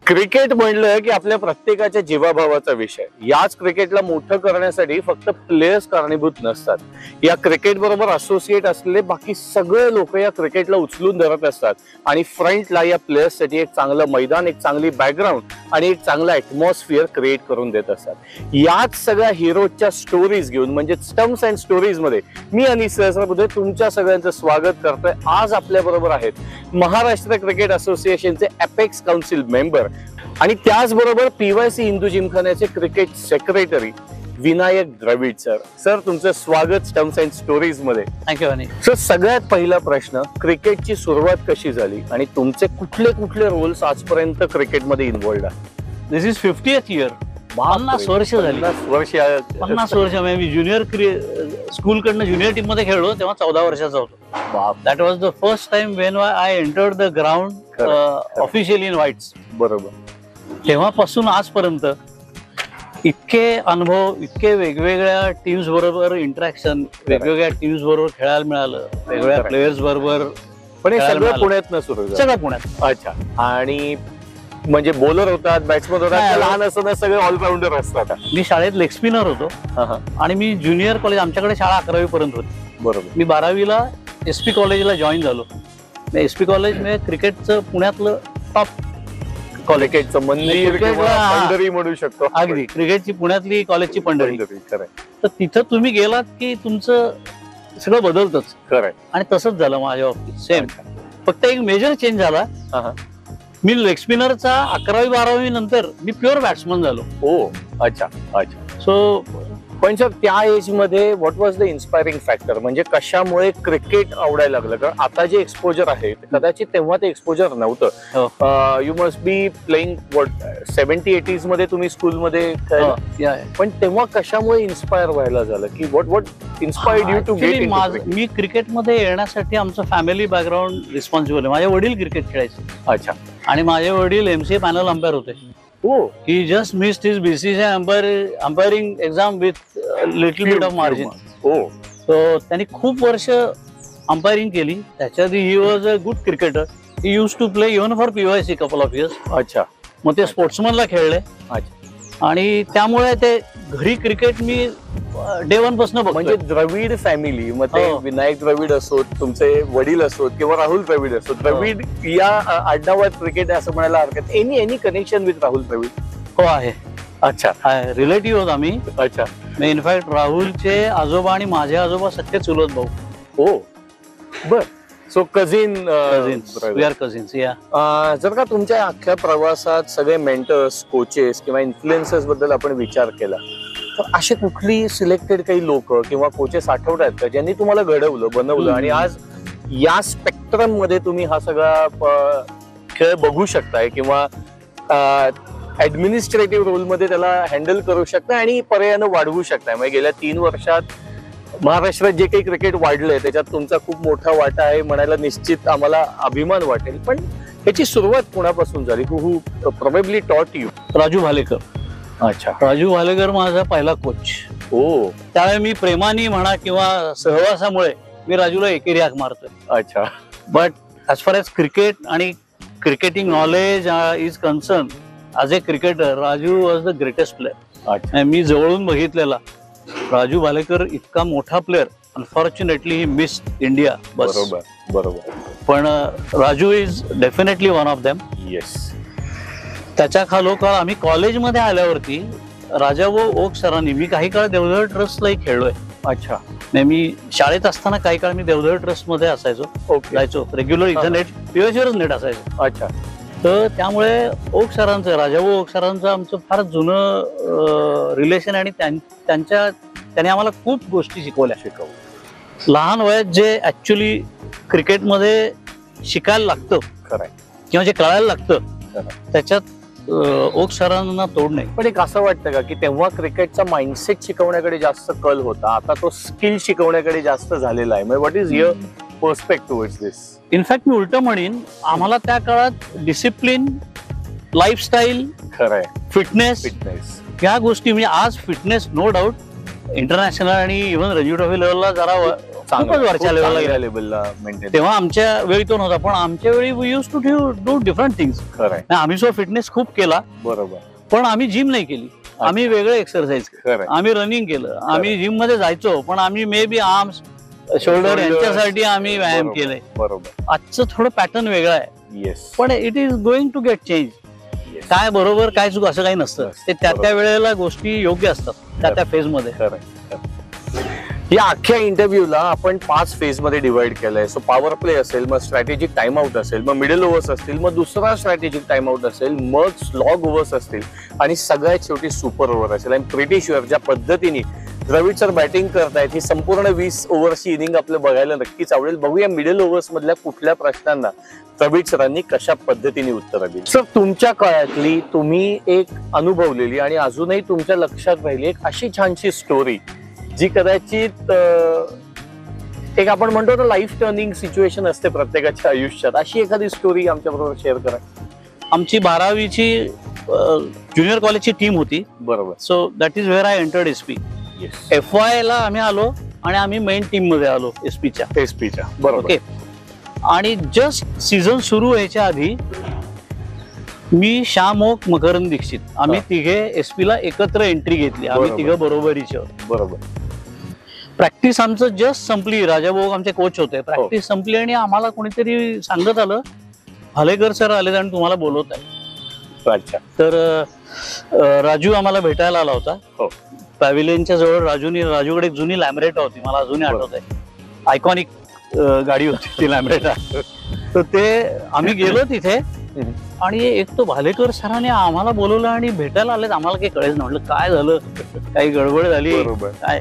Cricket म्हणलं की आपल्या प्रत्येकाच्या जीवाभावाचा विषय. याच क्रिकेटला मोठं करण्यासाठी फक्त प्लेयर्स कारणीभूत नसतात. या क्रिकेट बरोबर असोसिएट असलेले बाकी सगळे लोक या क्रिकेटला उचलून धरत असतात आणि फ्रंटला या प्लेयर्ससाठी एक चांगलं मैदान, एक चांगली बॅकग्राऊंड आणि एक चांगलं ॲटमॉस्फिअर क्रिएट करून देत असतात. याच सगळ्या हिरोजच्या स्टोरीज घेऊन म्हणजे स्टम्प्स अँड स्टोरीज मध्ये मी अनिश सहस्रबुद्धे तुमच्या सगळ्यांचं स्वागत करतोय. आज आपल्या बरोबर आहेत महाराष्ट्र क्रिकेट असोसिएशनचे अपेक्स काउन्सिल मेंबर आणि त्याचबरोबर पीवायसी हिंदू जिमखान्याचे cricket secretary Vinayak Dravid sir. Sir तुमचं स्वागत स्टम्प्स अँड स्टोरीज मध्ये. थँक्यू अनिश. सर सगळ्यात पहिला प्रश्न, क्रिकेटची सुरुवात कशी झाली आणि तुमचे कुठले कुठले रोल्स आजपर्यंत क्रिकेटमध्ये इन्व्हॉल्ड आहेत? दिस इज 50th इयर. 50 वर्ष झाली. 50 वर्ष मी ज्युनियर स्कूल कडनं ज्युनियर टीम मध्ये खेळलो तेव्हा 14 वर्षाचा होतो. That was the first time when I entered the ground officially in whites. बरोबर. तेव्हापासून आजपर्यंत इतके अनुभव, इतके वेगवेगळ्या टीम्स बरोबर इंटरॅक्शन, वेगवेगळ्या टीम्स बरोबर खेळायला मिळालं, वेगवेगळ्या प्लेयर्स बरोबर. पण हे सगळं पुण्यात सुरू झालं? सगळं पुण्यात. अच्छा. आणि म्हणजे बॉलर होतात, बॅट्समन होतात, लहान असताना सगळे ऑलराऊंडर असतात? मी शाळेत लेग स्पिनर होतो आणि मी ज्युनियर कॉलेज, आमच्याकडे शाळा 11वी पर्यंत होती. बरोबर. मी 12वीला SP कॉलेजला जॉईन झालो. SP कॉलेज म्हणजे क्रिकेटचं पुण्यातलं टॉप कॉलेज. क्रिकेटचं मंदिर पंढरी म्हणू शकतो. अगदी क्रिकेटची पुण्यातली कॉलेजची पंढरी. खरंय. तर तिथं तुम्ही गेलात की तुमचं सगळं बदलतच. खरंय. आणि तसंच झालं माझ्या बाबतीत. सेम. फक्त एक मेजर चेंज झाला. मी लेग स्पिनरचा 11वी 12वी नंतर मी प्युअर बॅट्समन झालो. ओ अच्छा अच्छा. सो पण सर त्या एज मध्ये what was the inspiring factor? म्हणजे कशामुळे क्रिकेट आवडायला लागलं? कारण आता जे एक्सपोजर आहे कदाचित तेव्हा ते एक्सपोजर नव्हतं. You must be playing what 70-80s मध्ये तुम्ही स्कूलमध्ये. पण तेव्हा कशामुळे इन्स्पायर व्हायला झालं की what inspired you to get into? मी क्रिकेटमध्ये येण्यासाठी आमचं फॅमिली बॅकग्राऊंड रिस्पॉन्सिबल आहे. माझे वडील क्रिकेट खेळायचे. अच्छा. आणि माझे वडील MCA पॅनल अंपायर होते. He just missed his BCCI umpiring exam with a little bit of margin. So त्यांनी खूप वर्ष अंपायरिंग केली. त्याच्यात he was a good cricketer. He used to play even for PYC couple of years. अच्छा. मग ते स्पोर्ट्समनला खेळले. अच्छा. आणि त्यामुळे ते घरी क्रिकेट मी डे 1 पासून बघतो. म्हणजे द्रविड फॅमिली मध्ये विनायक द्रविड असोत, तुमचे वडील असोत किंवा राहुल द्रविड असोत, द्रविड या आडनावात क्रिकेट असं म्हणायला हरकत. Any connection with Rahul Dravid? हो आहे. अच्छा. रिलेटिव्ह होत आम्ही. अच्छा. इनफॅक्ट राहुलचे आजोबा आणि माझे आजोबा सख्खे चुलत भाऊ. हो बर. So cousin. We are cousins. Yeah. जर का तुमच्या अख्ख्या प्रवासात सगळे मेंटर्स, कोचेस किंवा इन्फ्लुएन्सर्स बद्दल आपण विचार केला तर असे कुठली सिलेक्टेड काही लोक किंवा कोचेस आठवतात का ज्यांनी तुम्हाला घडवलं, बनवलं आणि आज या स्पेक्ट्रम मध्ये तुम्ही हा सगळा खेळ बघू शकताय किंवा ऍडमिनिस्ट्रेटिव्ह रोल मध्ये त्याला हँडल करू शकताय आणि पर्यायानं वाढवू शकताय? म्हणजे गेल्या 3 वर्षात महाराष्ट्रात जे काही क्रिकेट वाढलंय त्याच्यात तुमचा खूप मोठा वाटा आहे म्हणायला निश्चित आम्हाला अभिमान वाटेल. पण त्याची सुरुवात कोणापासून झाली? हू प्रोबेबली टॉट यू? राजू भालेकर. अच्छा. राजू भालेकर माझा पहिला कोच. त्यावेळी मी प्रेमाने म्हणा किंवा सहवासामुळे मी राजूला एकेरी हाक मारतोय. अच्छा. But as far as cricket आणि cricketing knowledge is concern, as a cricketer Raju was the greatest player. अच्छा. मी जवळून बघितलेला राजू भालेकर इतका मोठा player. Unfortunately he missed India. बरोबर बरोबर. पण Raju is definitely one of them. Yes. त्याच्या खालोखाल आम्ही कॉलेजमध्ये आल्यावरती राजा व ओक सरांनी, मी काही काळ देवधर ट्रस्टलाही खेळलोय. अच्छा. नाही, मी शाळेत असताना काही काळ मी देवधर ट्रस्ट मध्ये असायचो. जायचो रेग्युलर. इथं नेट PYCवरच नेट असायचं. अच्छा. तर त्यामुळे ओक सरांचं, राजा व ओक सरांचं आमचं फार जुनं रिलेशन आणि त्याने आम्हाला खूप गोष्टी शिकवल्या. लहान वयात जे ऍक्च्युली क्रिकेटमध्ये शिकायला लागतं किंवा जे कळायला लागतं त्याच्यात ओक सरांना तोड नाही. पण एक असं वाटतं का की तेव्हा क्रिकेटचा माइंडसेट शिकवण्याकडे जास्त कल होता, आता तो स्किल शिकवण्याकडे जास्त झालेला आहे? What is your perspective towards this? In fact मी उलट म्हणेन, आम्हाला त्या काळात डिसिप्लिन, लाईफस्टाईल, खरंय, फिटनेस, या गोष्टी, म्हणजे आज फिटनेस नो डाऊट इंटरनॅशनल आणि इव्हन रणजी ट्रॉफी लेवलला जरा खूपच वरच्या लेवलला मेंटेन. तेव्हा आमच्या वेळी तो नव्हता, पण आमच्या वेळी we use to do different things. खरंय, आम्ही सो फिटनेस खूप केला, बरोबर, पण आम्ही जिम नाही केली. आम्ही वेगळे एक्सरसाइज खरंय, आम्ही रनिंग केलं, आम्ही जिम मध्ये जायचो, पण आम्ही मे बी आर्म्स शोल्डर यांच्यासाठी आम्ही व्यायाम केले. बरोबर. आजचं थोडं पॅटर्न वेगळं आहे, येस, पण it is going to get change. काय बरोबर काय चूक असं काही नसतं, ते त्या वेळेला गोष्टी योग्य असतात त्या फेज मध्ये. या अख्ख्या इंटरव्ह्यूला आपण 5 फेज मध्ये डिवाइड केलंय. सो पॉवर प्ले असेल, मग स्ट्रॅटेजिक टाइम आउट असेल, मग मिडल ओव्हर्स असतील, मग दुसरा स्ट्रॅटेजिक टाइम आउट असेल, मग स्लॉग ओव्हर्स असतील आणि सगळ्यात शेवटी सुपर ओव्हर असेल. आणि प्रिटी शुअर ज्या पद्धतीने द्रविड सर बॅटिंग करतायत, ही संपूर्ण 20 ओव्हरची इनिंग आपलं बघायला नक्कीच आवडेल. बघूया मिडल ओव्हर्स मधल्या कुठल्या प्रश्नांना द्रविड सरांनी कशा पद्धतीने उत्तरं दिली. सर, तुमच्या काळातली तुम्ही एक अनुभवलेली आणि अजूनही तुमच्या लक्षात राहिली एक अशी छानशी स्टोरी जी कदाचित एक आपण म्हणतो ना लाईफ टर्निंग सिच्युएशन असते प्रत्येकाच्या आयुष्यात, अशी एखादी स्टोरी आमच्या बरोबर शेअर करा. आमची 12वीची ज्युनियर कॉलेजची टीम होती. बरोबर. So that is where I entered SP. FY ला आम्ही आलो आणि आम्ही मेन टीम मध्ये आलो एसपीच्या. बरोबर. ओके. आणि जस्ट सीझन सुरू व्हायच्या आधी मी श्याम ओक, मकरंद दीक्षित आम्ही तिघे एसपी ला एकत्र एंट्री घेतली. आम्ही तिघं बरोबरीचे होतो. बरोबर. प्रॅक्टिस आमचं जस्ट संपली. राजाभाऊ आमचे कोच होते. प्रॅक्टिस संपली आणि आम्हाला कोणीतरी सांगत आलं भालेकर सर आले आणि तुम्हाला बोलवत आहे. अच्छा. तर राजू आम्हाला भेटायला आला होता. पॅव्हिलियनच्या जवळ राजूकडे एक जुनी लॅमरेटा होती, मला अजूनही आठवत आहे. आयकॉनिक गाडी होती ती लॅमरेटा. तर ते आम्ही गेलो तिथे आणि एक तो भालेकर सरांनी आम्हाला बोलवलं आणि भेटायला आले. आम्हाला काही कळेच नाही. म्हटलं काय झालं, काही गडबड झाली काय.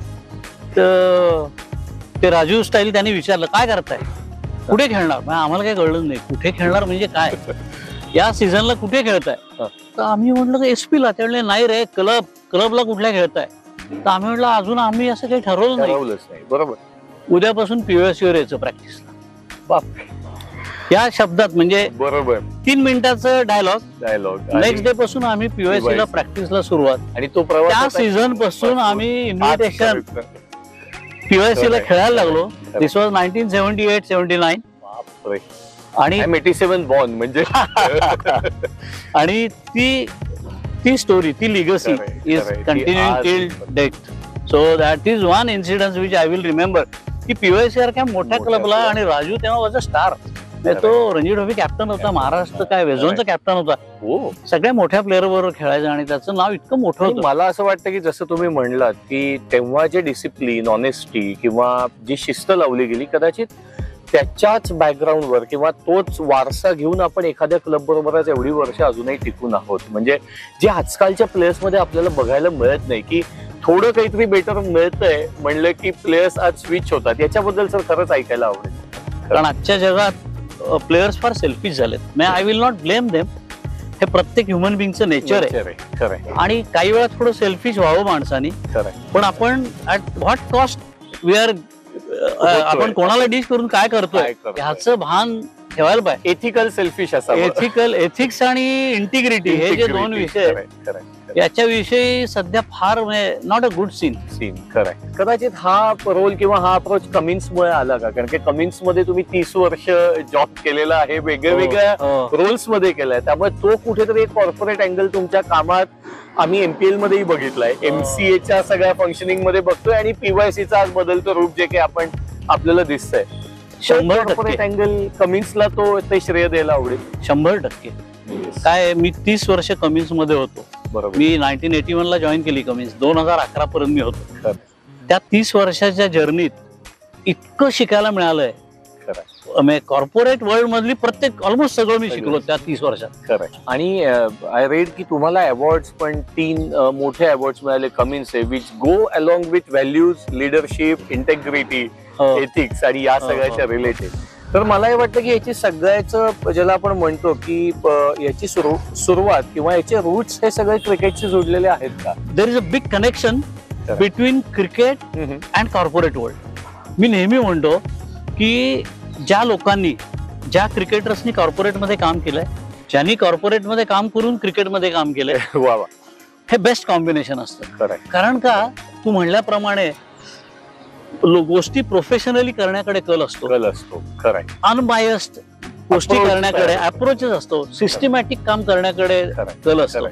तर ते राजू स्टाईल त्यांनी विचारलं काय करताय, कुठे खेळणार. आम्हाला काही कळलं नाही. कुठे खेळणार म्हणजे काय, या सीझनला कुठे खेळताय. तर आम्ही म्हटलं एसपी ला. ते म्हणले नाही रे, क्लबला कुठल्या खेळताय. तर आम्ही म्हटलं अजून आम्ही असं काही ठरवलं नाही. बरोबर. उद्यापासून POS वर यायचं प्रॅक्टिसला. बाप, या शब्दात म्हणजे बरोबर 3 मिनिटाचं डायलॉग. नेक्स्ट डे पासून आम्ही POS ला प्रॅक्टिसला सुरुवात. आणि तो त्या सीझन पासून आम्ही इन्व्हिटेशन POS ला खेळायला लागलो. This was 1978-79. आणि 87 बॉर्न म्हणजे आणि ती स्टोरी, ती legacy is continuing till date. So that is one incidence which I will remember. की POS सारख्या मोठ्या क्लबला, आणि राजू तेव्हा वॉज अ स्टार. तो रणजी ट्रॉफी कॅप्टन होता, महाराष्ट्र काय वेझोनचा कॅप्टन होता. सगळ्या मोठ्या प्लेअर बरोबर खेळायचं आणि त्याचं नाव इतकं मोठं होतं. मला असं वाटतं की जसं तुम्ही म्हणलात की तेव्हा जे डिसिप्लिन, ऑनेस्टी किंवा जी शिस्त लावली गेली, कदाचित त्याच्याच बॅकग्राऊंडवर किंवा तोच वारसा घेऊन आपण एखाद्या क्लब बरोबरच एवढी वर्ष अजूनही टिकून आहोत. म्हणजे जे आजकालच्या प्लेयर्स मध्ये आपल्याला बघायला मिळत नाही की थोडं काहीतरी बेटर मिळतंय म्हणलं की प्लेयर्स आज स्विच होतात. याच्याबद्दल सर खरंच ऐकायला आवडेल. कारण आजच्या जगात प्लेयर्स फार सेल्फिश झालेत. I will not blame them. हे प्रत्येक ह्युमन बिंगचं नेचर आहे. आणि काही वेळा थोडं सेल्फिश व्हावं माणसाने. पण आपण at what cost we are, आपण कोणाला डिश करून काय करतोय ह्याचं भान ठेवायला पाहिजे. एथिकल सेल्फिश असं. एथिक्स आणि इंटिग्रिटी हे जे दोन विषय, याच्याविषयी सध्या फार नॉट अ गुड सीन. खरंय. कदाचित हा रोल किंवा हा अप्रोच कमिन्समुळे आला का? कारण की कमिन्स मध्ये तुम्ही 30 वर्ष जॉब केलेला आहे, वेगळ्या रोल्स मध्ये केलाय, त्यामुळे तो कुठेतरी एक कॉर्पोरेट अँगल तुमच्या कामात आम्ही MPL मध्येही बघितलाय, MCAच्या सगळ्या फंक्शनिंग मध्ये बघतोय आणि PYCचा आज बदलतं रूप जे काही आपण आपल्याला दिसतंय. 100% अँगल कमिन्सला तो ते श्रेय द्यायला आवडेल. 100%. काय, मी 30 वर्ष कमिन्स मध्ये होतो. बरोबर. मी 1981 ला जॉईन केली कमिन्स. 2011 पर्यंत मी होतो. त्या 30 वर्षाच्या जर्नीत इतकं शिकायला मिळालंय. कॉर्पोरेट वर्ल्ड मधली प्रत्येक ऑलमोस्ट सगळं मी शिकलो त्या 30 वर्षात. खरं. आणि आय रेड की तुम्हाला अवॉर्ड्स पण 3 मोठे अवॉर्ड्स मिळाले Cummins, which go along with values, leadership, integrity, ethics आणि या सगळ्याच्या रिलेटेड. तर मला हे वाटतं की याची सगळ्याचं ज्याला आपण म्हणतो की याची सुरुवात किंवा याचे रूट्स हे सगळे क्रिकेटशी जोडलेले आहेत का? There is a big connection between cricket and corporate world. मी नेहमी म्हणतो की ज्या लोकांनी, ज्या क्रिकेटर्सनी कॉर्पोरेटमध्ये काम केलंय, ज्यांनी कॉर्पोरेटमध्ये काम करून क्रिकेटमध्ये काम केलंय, हे बेस्ट कॉम्बिनेशन असतं. करेक्ट. कारण का तू म्हणल्याप्रमाणे गोष्टी प्रोफेशनली करण्याकडे कल असतो. करेक्ट. अनबायस्ड गोष्टी Approach करण्याकडे करायला. अप्रोचेस असतो. सिस्टमॅटिक काम करण्याकडे कल असतो.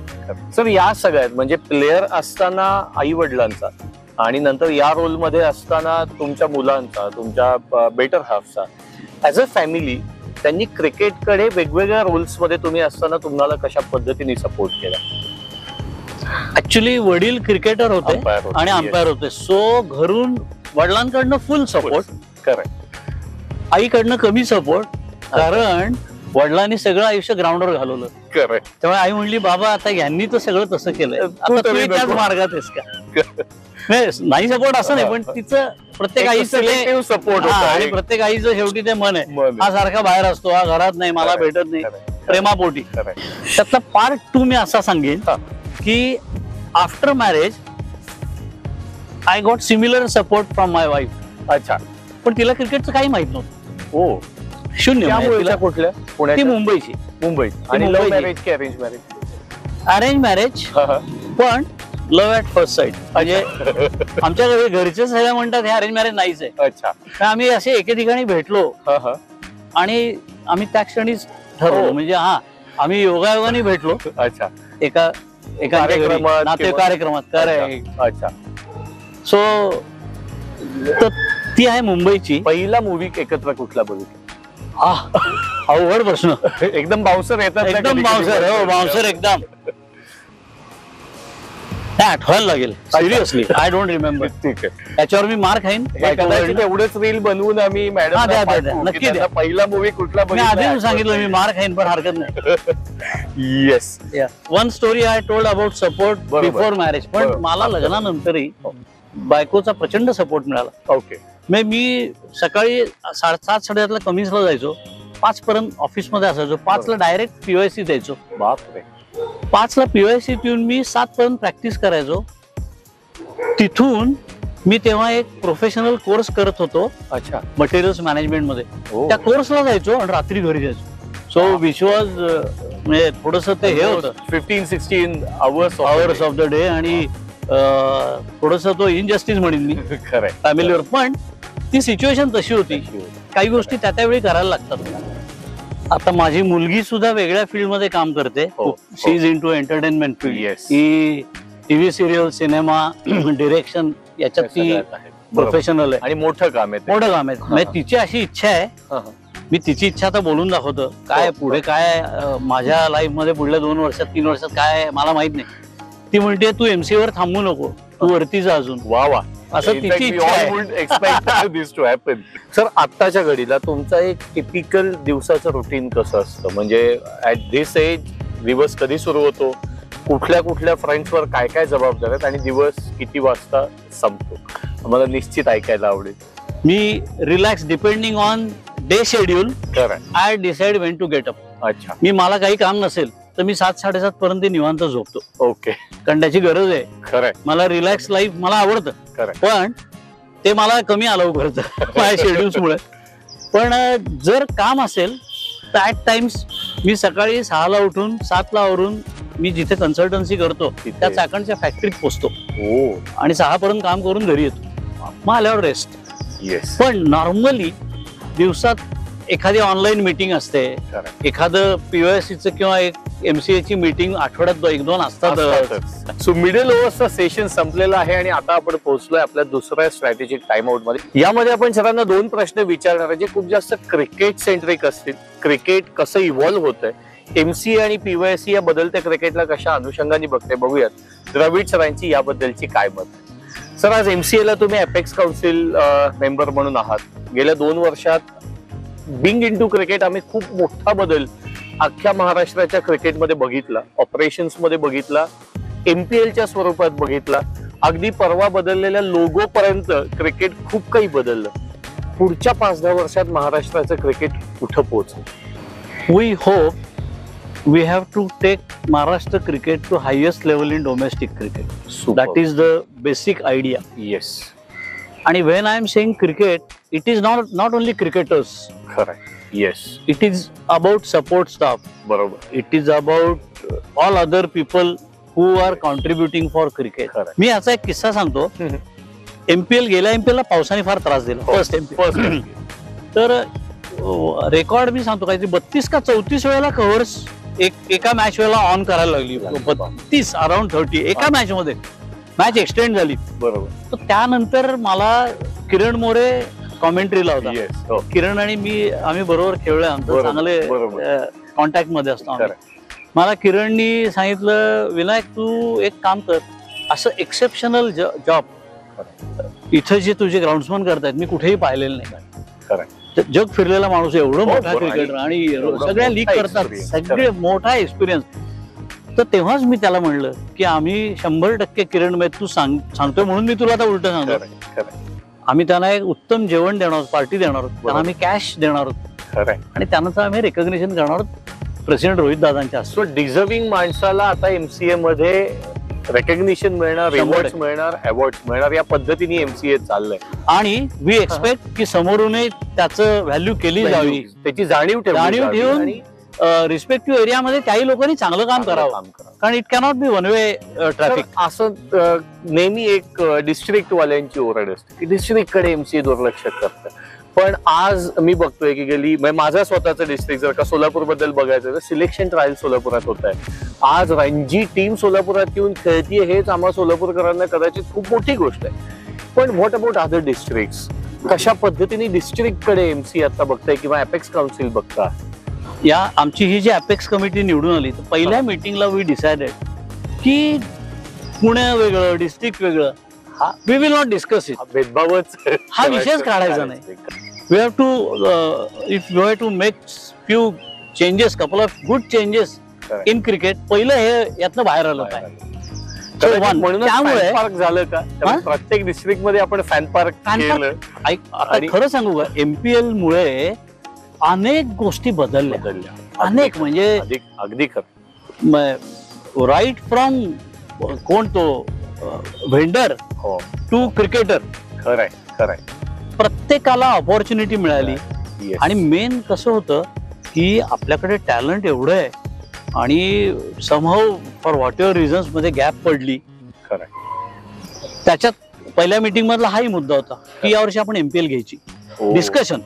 सर या सगळ्यात म्हणजे प्लेयर असताना आई वडिलांचा आणि नंतर या रोल मध्ये असताना तुमच्या मुलांचा, तुमच्या बेटर हाफचा, ऍज अ फॅमिली त्यांनी क्रिकेटकडे वेगवेगळ्या रोल्स मध्ये तुम्ही असताना तुम्हाला कशा पद्धतीने सपोर्ट केला? ऍक्च्युली वडील क्रिकेटर होते Umpire होते. आणि अंपायर होते. सो घरून वडिलांकडनं फुल सपोर्ट, करेक्ट. आईकडनं कमी सपोर्ट. कारण वडिलांनी सगळं आयुष्य ग्राउंडवर घालवलं. करेक्ट. तेव्हा आई म्हणली बाबा आता यांनी तर सगळं तसं केलंय, तू आता तरी तू त्याच नको. मार्गात आहेस का? नाही सपोर्ट असं नाही, पण तिचं प्रत्येक आईचं ते सपोर्ट हा, आणि प्रत्येक आईचं शेवटी ते मन आहे, हा सारखा बाहेर असतो, हा घरात नाही, मला भेटत नाही, प्रेमापोटी. त्यातला पार्ट 2 मी असा सांगेन हा. की after marriage I got similar support from my wife. अच्छा. पण तिला क्रिकेटचं काही माहित नव्हतं, हो. शून्य. त्या म्हणजे मुलीच्या तिला- कुठल्या? ती पुण्याच्या? मुंबईची. मुंबईत. आणि लव्ह मुंबईची. मॅरेज की अरेंज मॅरेज? अरेंज मॅरेज, पण लव्ह ॲट फर्स्ट साईट. म्हणजे आमच्या घरचे सगळं म्हणतात हे अरेंज मॅरेज नाहीच आहे. अच्छा. तर आम्ही असे एके ठिकाणी भेटलो आणि आम्ही त्या क्षणीच ठरवलं, हो. म्हणजे हा आम्ही योगायोगाने भेटलो अच्छा. एका कार्यक्रमात नाते किंवा- कार्यक्रमात. करेक्ट. अच्छा. सो ती आहे मुंबईची. पहिला मूवी एकत्र कुठला बघितला? अवघड प्रश्न. एकदम बाउन्सर येतात ना एकदम कधी-कधी. बाउन्सर. हो बाउन्सर एकदम. नाही आठवायला लागेल सिरियसली. I don't remember. ठीक आहे. त्याच्यावर मी मार खाईन. हे कदाचित एवढंच रील बनवून आम्ही हा, द्या, द्या, द्या. मॅडम नक्की द्या. पहिला मूवी कुठला मी आधीच सांगितलं मी मार खाईन, पण हरकत नाही. Yes. One story I told about support बरोबर. Before marriage. पण बरोबर. मला लग्नानंतरही बायकोचा प्रचंड सपोर्ट मिळाला. ओके. मी सकाळी 7:30 साडेसातला कमिन्सला जायचो, 5 पर्यंत ऑफिसमध्ये असायचो. 5ला डायरेक्ट पीवायसी द्यायचो. बापरे. 5ला पीवायसी येऊन मी 7 पर्यंत प्रॅक्टिस करायचो. तिथून मी तेव्हा एक प्रोफेशनल कोर्स करत होतो. अच्छा. मटेरियल्स मॅनेजमेंट मध्ये. हो. त्या कोर्सला जायचो आणि रात्री घरी जायचो. सो विच वॉज म्हणजे थोडस ते हे होतं 15-16 hours hours of the day. आणि थोडस तो इनजस्टिस म्हणेन मी खरंय. फॅमिलीवर. पण ती सिच्युएशन तशी होती, काही गोष्टी त्या त्यावेळी करायला लागतात. आता माझी मुलगी सुद्धा वेगळ्या फील्डमध्ये काम करते. हो. She is into entertainment field. Yes. ती टीव्ही सिरियल, सिनेमा, डिरेक्शन याच्यात ती प्रोफेशनल आहे आणि मोठं काम आहे ते. मोठं काम आहे. म्हणजे तिची अशी इच्छा आहे, मी तिची इच्छा आता बोलून दाखवतो. काय हो. पुढे काय माझ्या लाईफ मध्ये पुढल्या 2 वर्षात 3 वर्षात काय आहे, मला माहित नाही. ती म्हणते तू एमसीए वर थांबू नको, तू वरती जा अजून. वा वा. असं तिची इच्छा आहे. सर आत्ताच्या घडीला तुमचा एक टिपिकल दिवसाचं रुटीन कसं असतं? म्हणजे ऍट दिस एज दिवस कधी सुरू होतो, कुठल्या कुठल्या फ्रेंड्सवर काय काय जबाबदार आहेत आणि दिवस किती वाजता संपतो? आम्हाला निश्चित ऐकायला आवडेल. मी relax depending on day schedule खरं. I decide when to get up. अच्छा. मला काही काम नसेल तर मी 7-7:30 पर्यंत निवांत झोपतो, ओके. कारण त्याची गरज आहे. खरंय. मला रिलॅक्स लाईफ मला आवडतं. खरंय. पण ते मला कमी अलाउ करतं माझ्या शेड्यूल्समुळे. पण जर काम असेल तर ऍट टाइम्स मी सकाळी 6ला उठून 7ला आवरून मी जिथे कन्सल्टन्सी करतो त्या चाकणच्या फॅक्टरीत पोहोचतो. हो. आणि 6 पर्यंत काम करून घरी येतो. मग आल्यावर रेस्ट. येस. पण नॉर्मली दिवसात एखादी ऑनलाईन मीटिंग असते, एखादं पीओएससीचं किंवा एक एमसीए ची मीटिंग आठवड्यात 1-2 असतात. सो मिडल ओव्हरचा सेशन संपलेला आहे आणि आता आपण पोहोचलोय आपल्या दुसऱ्या स्ट्रॅटेजिक टाइम आउट मध्ये. यामध्ये आपण सरांना 2 प्रश्न विचारणार आहे जे खूप जास्त क्रिकेट सेंट्रिक असतील. क्रिकेट कसं इव्हॉल्व्ह होतंय, एमसीए आणि पीवायसी या बदलत्या क्रिकेटला कशा अनुषंगाने बघते बघूयात. द्रविड सरांची याबद्दलची काय मत. सर आज एमसीए ला तुम्ही अपेक्स काउन्सिल मेंबर म्हणून आहात. गेल्या 2 वर्षात बिंग इन टू क्रिकेट आम्ही खूप मोठा बदल अख्ख्या महाराष्ट्राच्या क्रिकेटमध्ये बघितला, ऑपरेशन्स मध्ये बघितला, एमपीएलच्या स्वरूपात बघितला, अगदी परवा बदललेल्या लोगो पर्यंत क्रिकेट खूप काही बदललं. पुढच्या 5-10 वर्षात महाराष्ट्राचं क्रिकेट कुठं पोहोचेल? We hope we have to take Maharashtra cricket to highest level in domestic cricket. That is the basic idea. Yes. आणि when I am saying cricket, it is not only cricketers. खरं. Yes. It is about support staff. बरोबर. It is about all other people who are contributing for cricket. खरं. मी याचा एक किस्सा सांगतो. MPL गेल्या एमपीएल ला पावसाने फार त्रास दिला. फर्स्ट एमपीएल तर रेकॉर्ड मी सांगतो काहीतरी 32 का 34 वेळेला कव्हर्स एका मॅच वेळेला ऑन करायला लागली. 32 अराउंड 30 एका मॅच मध्ये. मॅच एक्सटेंड झाली. बरोबर. तर त्यानंतर मला किरण मोरे कॉमेंट्रीला होता. किरण आणि मी आम्ही बरोबर खेळलोय. आमचं चांगले कॉन्टॅक्ट मध्ये असतो. मला किरणनी सांगितलं, विनायक तू एक काम कर, असं एक्सेप्शनल जॉब इथं जे तुझे ग्राउंड्समन करतायत मी कुठेही पाहिलेलं नाही. जग फिरलेला माणूस, एवढं मोठा क्रिकेटर आणि सगळ्या लीग करतात, सगळे मोठा एक्सपिरियन्स. तर तेव्हाच मी त्याला म्हणलं की आम्ही 100% किरण मध्ये तू सांगतोय म्हणून मी तुला आता उलट सांगतो. आम्ही त्यांना एक उत्तम जेवण देणार आहोत, पार्टी देणार आहोत, त्यांना आम्ही कॅश देणार आहोत आणि त्यानंतर आम्ही रेकॉग्निशन करणार आहोत प्रेसिडेंट रोहित दादांच्या. सो डिझर्विंग माणसाला आता एमसीए मध्ये रेकग्निशन मिळणार, रिवॉर्ड मिळणार, अवॉर्ड मिळणार, या पद्धतीने एमसीए चाललंय. आणि वी एक्सपेक्ट की समोरूनही त्याचं व्हॅल्यू केली जावी, त्याची जाणीव ठेवून रिस्पेक्टिव्ह एरियामध्ये काही लोकांनी चांगलं काम करावं. कारण it cannot be one way traffic. असं नेहमी एक डिस्ट्रिक्ट वाल्यांची ओरड असते की डिस्ट्रिक्ट कडे एमसीए दुर्लक्ष करतं. पण आज मी बघतोय की गेली माझा स्वतःचा डिस्ट्रिक्ट जर का सोलापूर बद्दल बघायचं तर सिलेक्शन ट्रायल सोलापुरात होत आहे. आज रणजी टीम सोलापुरात येऊन खेळतीये हेच आम्हा सोलापूरकरांना कदाचित खूप मोठी गोष्ट आहे. पण व्हॉट अबाउट अदर डिस्ट्रिक्ट? कशा पद्धतीने डिस्ट्रिक्ट कडे एमसी आता बघताय किंवा अपेक्स काउन्सिल बघता? या आमची ही जी अपेक्स कमिटी निवडून आली तर पहिल्या मीटिंगला वी डिसाइडेड की पुणे वेगळं, डिस्ट्रिक्ट वेगळं, we will not discuss it. भेदभावच हा विषयच काढायचा नाही. We have to if you have to make few changes, couple of good changes in cricket, पहिलं हे यातनं बाहेर आलं पाहिजे. त्यामुळे पार्क झालं का? प्रत्येक डिस्ट्रिक्ट मध्ये आपण फॅन पार्क केलं. खरं सांगू का, एमपीएल मुळे अनेक गोष्टी बदलल्या. अनेक म्हणजे अगदी खरं. राईट फ्रॉम कोण तो व्हेंडर टू क्रिकेटर. खरंय खरंय. प्रत्येकाला ऑपॉर्च्युनिटी मिळाली. आणि मेन कसं होतं की आपल्याकडे टॅलेंट एवढं आहे आणि somehow for what ever reasons मध्ये गॅप पडली. खरंय. त्याच्यात पहिल्या मीटिंग मधला हाही मुद्दा होता की यावर्षी आपण एमपीएल घ्यायची डिस्कशन.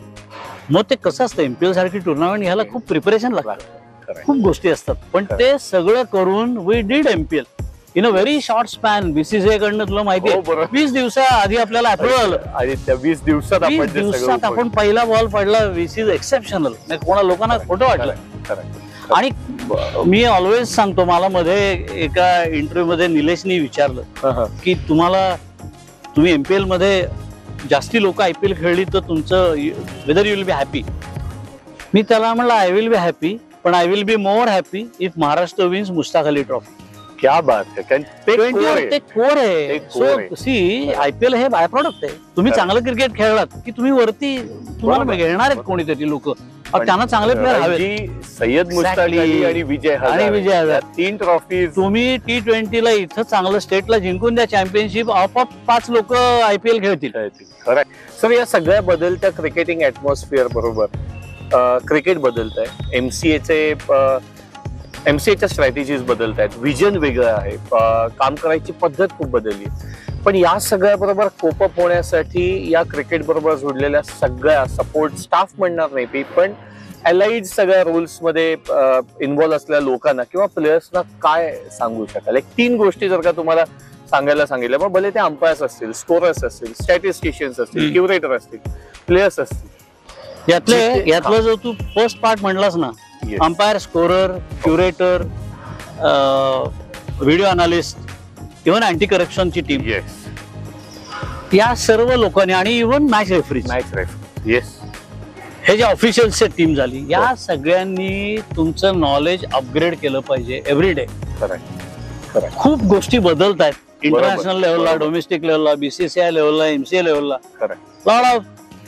मग ते कसं असतं, एमपीएल सारखी टुर्नामेंट घ्यायला खूप प्रिपरेशन लागतं, खूप गोष्टी असतात. पण ते सगळं करून we did MPL in a very short span. BCCI कडनं तुला माहिती आहे 20 दिवसाआधी आपल्याला अप्रुव्हल आलं आणि त्या 20 दिवसात आपण पहिला बॉल पडला. Which is exceptional. कोणा लोकांना खोटं वाटलं. आणि मी ऑलवेज सांगतो, मला मध्ये एका इंटरव्ह्यू मध्ये निलेशनी विचारलं की तुम्ही एमपीएल मध्ये जास्ती लोक आयपीएल खेळली तर तुमचं whether you will be happy. मी त्याला म्हणलं आय विल बी हॅपी, पण I will be more happy if Maharashtra wins Mushtaq Ali trophy. क्या बात है. ते कोर आहे. सो सी आयपीएल हे बाय प्रॉडक्ट आहे. तुम्ही चांगलं क्रिकेट खेळलात की तुम्ही वरती तुम्हाला घेणार आहेत कोणीतरी लोक, त्यांना चांगले प्लेअर हवे. सय्यद मुश्ताक अली आणि विजय हजारे 3 ट्रॉफी. तुम्ही T20 ला इथं चांगलं स्टेटला जिंकून द्या चॅम्पियनशिप, आपोआप 5 लोक आयपीएल खेळतील. खरं सर. या सगळ्या बदलत्या क्रिकेटिंग ऍटमॉस्फिअर बरोबर क्रिकेट बदलत आहे. एमसीएच्या स्ट्रॅटेजीज बदलत आहेत. विजन वेगळं आहे. काम करायची पद्धत खूप बदलली. पण या सगळ्या बरोबर कोप अप होण्यासाठी या क्रिकेट बरोबर जोडलेल्या सगळ्या सपोर्ट स्टाफ म्हणणार नाही पण अलाइड सगळ्या रोल्स मध्ये इन्व्हॉल्व्ह असलेल्या लोकांना किंवा प्लेयर्सना काय सांगू शकाल? 3 गोष्टी जर का तुम्हाला सांगायला सांगितलं, मग भले ते अंपायर्स असतील, स्कोरर्स असतील, स्टॅटिस्टिशियन्स असतील, क्युरेटर असतील, प्लेयर्स असतील, यातलं जो तू फर्स्ट पार्ट म्हणलास ना, umpire, scorer, curator, video analyst, even anti करप्शनची टीम, या सर्व लोकांनी आणि इव्हन मॅच रेफरी हे जे ऑफिशियल्सची टीम झाली, या सगळ्यांनी तुमचं नॉलेज अपग्रेड केलं पाहिजे एव्हरी डे. खूप गोष्टी बदलत आहेत इंटरनॅशनल लेवलला, डोमेस्टिक लेवलला, बीसीसीआय लेवलला, एमसीए लेवलला.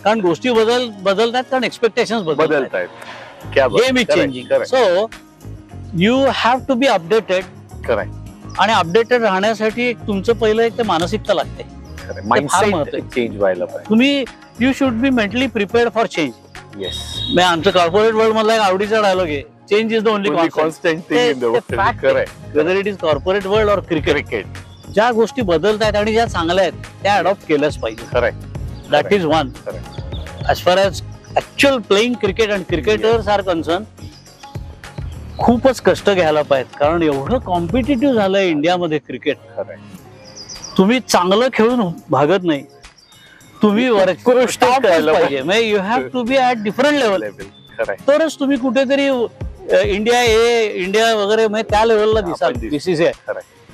कारण गोष्टी बदलत आहेत, कारण एक्सपेक्टेशन्स बदलत आहेत. Game is changing. So you have to be updated. आणि अपडेटेड राहण्यासाठी तुमचं पहिलं एक मानसिकता लागते. चेंज व्हायला पाहिजे. तुम्ही you should be mentally prepared for change. आमचं कॉर्पोरेट वर्ल्ड मधला एक आवडीचा डायलॉग आहे change is the only constant thing in the world. Correct. Whether it is corporate world और क्रिकेट, ज्या गोष्टी बदलत आहेत आणि ज्या चांगल्या आहेत त्या अडॉप्ट केल्याच पाहिजे. Correct. That is one. As far as actual playing cricket and cricketers are concern, खूपच कष्ट घ्यायला पाहिजेत, कारण एवढं कॉम्पिटिटिव्ह झालंय इंडियामध्ये क्रिकेट. तुम्ही चांगलं खेळून भागत नाही, तुम्ही उत्कृष्ट पाहिजे. You have to be at different level, तरच तुम्ही कुठेतरी इंडिया इंडिया वगैरे त्या लेवलला दिसाल बीसीसीआय.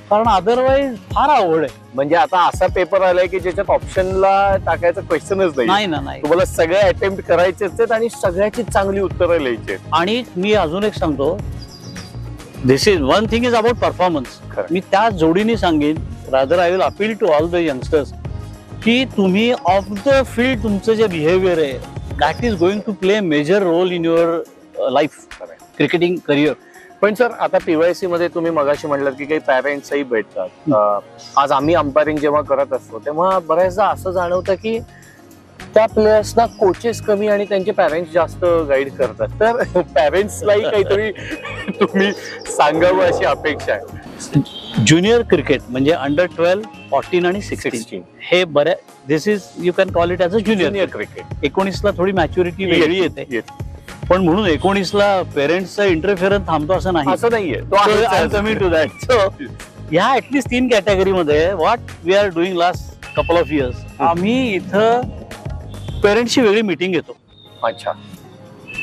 कारण अदरवाईज फार अवघड आहे. म्हणजे आता असा पेपर आलाय की ज्याच्यात ऑप्शनला टाकायचं क्वेश्चनच नाही. तुम्हाला सगळे अटेम्प्ट करायचे आहेत आणि सगळ्याची चांगली उत्तरं लिहायची. आणि मी अजून एक सांगतो, this is one thing is about performance. मी त्या जोडीने सांगेन, rather I will appeal to all the youngsters, की तुम्ही ऑफ द फील्ड तुमचं जे बिहेवियर आहे that is going to play major role in your life cricketing career. पण सर, आता पीवायसी मध्ये तुम्ही मगाशी म्हटलं की काही पॅरेंट्सही भेटतात. आज आम्ही अंपायरिंग जेव्हा करत असतो तेव्हा बऱ्याचदा असं जाणवतं की त्या प्लेयर्सना कोचेस कमी आणि त्यांचे पॅरेंट्स जास्त गाईड करतात. तर पॅरेंट्सलाही काहीतरी तुम्ही सांगावं अशी अपेक्षा आहे. ज्युनियर क्रिकेट म्हणजे अंडर 12, 14 आणि 16 हे बऱ्या, this is you can call it as a junior cricket. 19ला थोडी मॅच्युरिटी वेगळी येते, पण म्हणून 19ला पेरेंट्सचा इंटरफिअरन्स थांबतो असं नाही. असं नाहीये. Coming to that. सो ह्या ऍटलीस्ट 3 कॅटेगरीमध्ये what we are doing last couple of years, आम्ही इथं पेरेंट्सची वेगळी मीटिंग घेतो. अच्छा.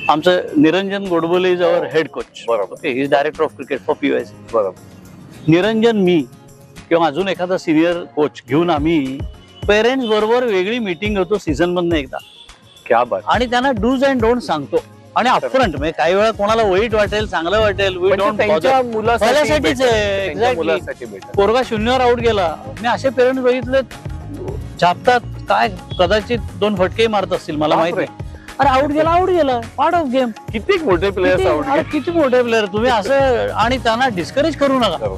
आमचं Niranjan Godbole is our head coach. बरोबर. Okay, he is director of cricket for PYC. बरोबर. निरंजन, मी किंवा अजून एखादा सिनियर कोच घेऊन आम्ही पेरेंट्स बरोबर वेगळी मीटिंग घेतो सीझन मधनं एकदा. क्या बात. आणि त्यांना डूज अँड डोंट सांगतो. आणि अपफ्रंट म्हणजे काही वेळा कोणाला वाईट वाटेल, चांगलं वाटेल, वी डोंट त्यांच्या मुलासाठीच आहे. एक्झॅक्टली. पोरगा शून्यावर आउट गेला, मी असे पेरेंट्स बघितले झापतात, काय कदाचित 2 फटके मारत असतील, मला माहित नाही. अरे आउट गेला, पार्ट ऑफ गेम. किती मोठे प्लेयर, किती मोठे प्लेयर तुम्ही असं. आणि त्यांना डिस्करेज करू नका.